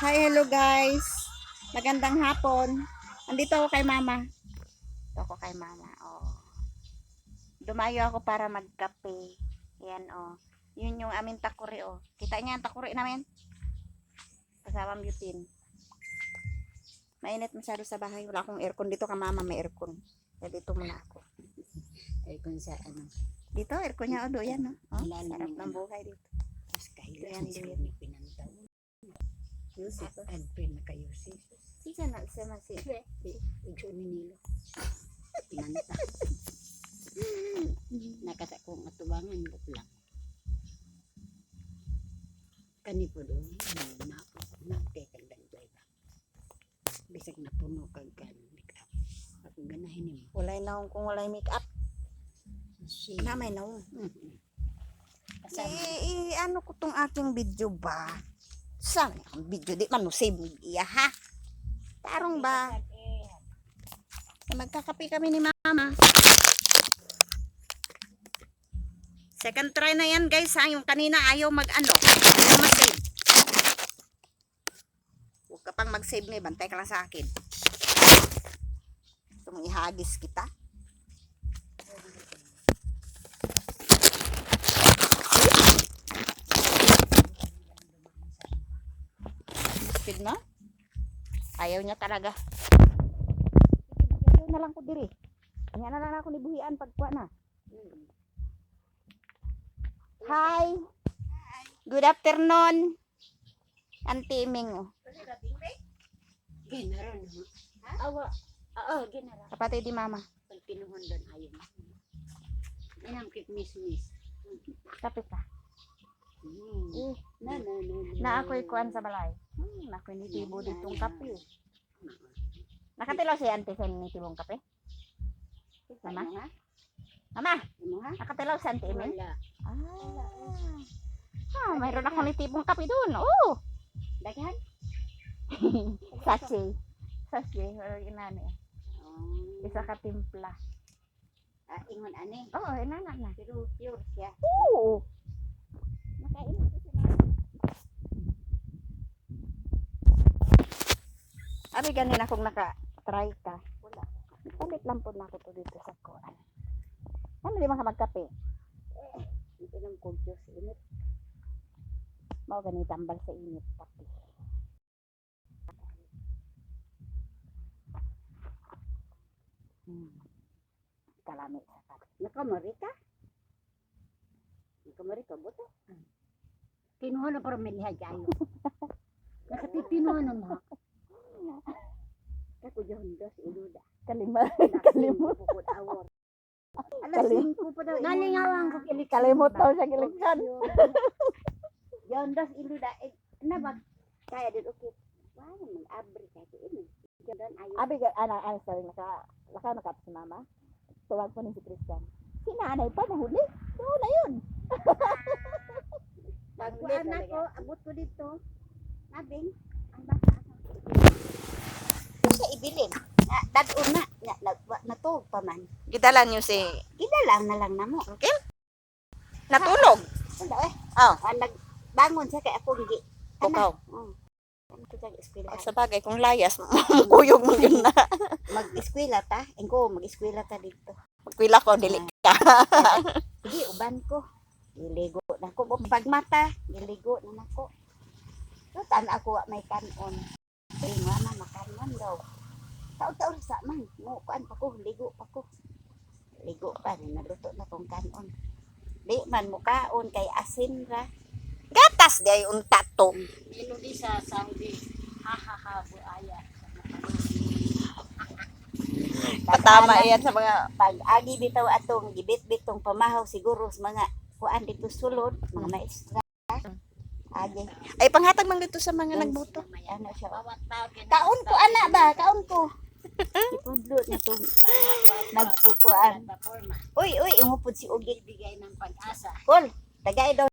Hi, hello guys. Magandang hapon. Andito ako kay mama. Ito ako kay mama. Oh. Dumayo ako para magkape. Yan oh. Yun yung aming takuri oh. Kita niya ang takuri namin? Kasama butane. Mainit masyado sa bahay. Wala akong aircon dito ka mama. May aircon. Kaya dito muna ako. Aircon sa ano? Dito aircon niya oh. Yan oh. Oh, sarap ng buhay dito. Mas kahilas Yan, ni yan. Sir ni pinantaw. Yusuf. Adpin na kayo si. Sisa na sa masi. Igso ni Nilo. Pinanta. Nakasa kong atubangan buk lang. Kani po doon. Nakakay kang ba. Bisag na puno kag kan. Ako ganahin mo. Walay na kung walay make up. Si. Namay na oh. Kasama. Ano ko tong aking video ba? Saan ang video? Di man mo save iya ha? Tarong ba? Magkakape kami ni mama. Second try na yan guys ha. Yung kanina ayaw mag-ano. Ayaw mag-save. Huwag ka pang mag-save na. Bantay ka lang sa akin. Gusto mong ihagis kita? Speed na? Ayaw niya talaga. Ayaw na lang ko diri. Kanya na lang ako ni buhian pagkuha na. Hi. Good afternoon. Auntie Ming. Ginaron mo. Awa. Oo, ginaron. Kapatid di mama. Pag pinuhon doon ayun. Inang kit miss. Kapit ka. Na. Na ako'y kuan sa balay. Na ako'y nitibo ditong kape. Nakatilaw si auntie sa nitibong kape? Mama? Mama? Nakatilaw si auntie Ming? Wala. Mayroon akong nitibong kape doon. Oh! Daghan? Sachet. Or inani. Isa ka timpla. Ingon ani. Oo, inana na. Pero pure siya. Oo! Nakainit ko sila. Abi ganin akong naka-try ka. Wala. Palit lang po na ako to dito sa kuan. Ano di mga magkape? Ito ng kumpyo sa init. Mao gani tambal sa init kape. Kalami sa kape. Nakamarita? Nakamarita buto? Kinuha na para miliha kayo. Nakatipinuha na mo. Ako dyan dos iluda. Kalimot. Kalimot. Pukod awor. Alas 5 pa daw. Nalingawang ko kilik. Kalimot daw siya kiliksan. Dyan dos iluda. Nabag. Kaya din okay. Wow, mag-abri kayo ini. Dyan ayaw. Abi sorry naka si mama. Tuwag po ni si Christian. Si nanay pa mahuli. Oo na yun. Pagkuhan ako, abot ko dito. Nabing, ang bata Siya ibilin. dadun na. Natog pa man. Gidala niyo si Gidalang na lang na mo. okay? Natulog. Wala eh. Oh, Nagbangon siya kay ako gi. bukaw. Ano ko sa eskwela? Sa bagay kung layas, kuyog mo yun na. Mag-eskwela ta. Engko mag-eskwela ta dito. Magpila ko, dili ka. Sige, uban ko. Giligo na ko. Pagmata, giligo na nako. Tan ako wa may kanon. Tingwa na makanon daw. Taon-taon sa man. Mo kuan pa ko, ligo pa ko. Ligo pa rin naluto na kong kanon. Di man mo kaon kay asin ra. Gatas di ay unta to. Ilo di sa Saudi. Ha buaya. Patama yan sa mga Pag agi bitaw atong gibit-bit tong pamahaw siguro sa mga kuan dito sulod, mga maestra. Agi. ay panghatag man dito sa mga nagboto. Ano siya? Kaon ko ana ba? Kaon ko. Ipudlo na to. Nagpukuan. Uy, umupod si Ugi. Bigay ng pag-asa. Kol, tagay daw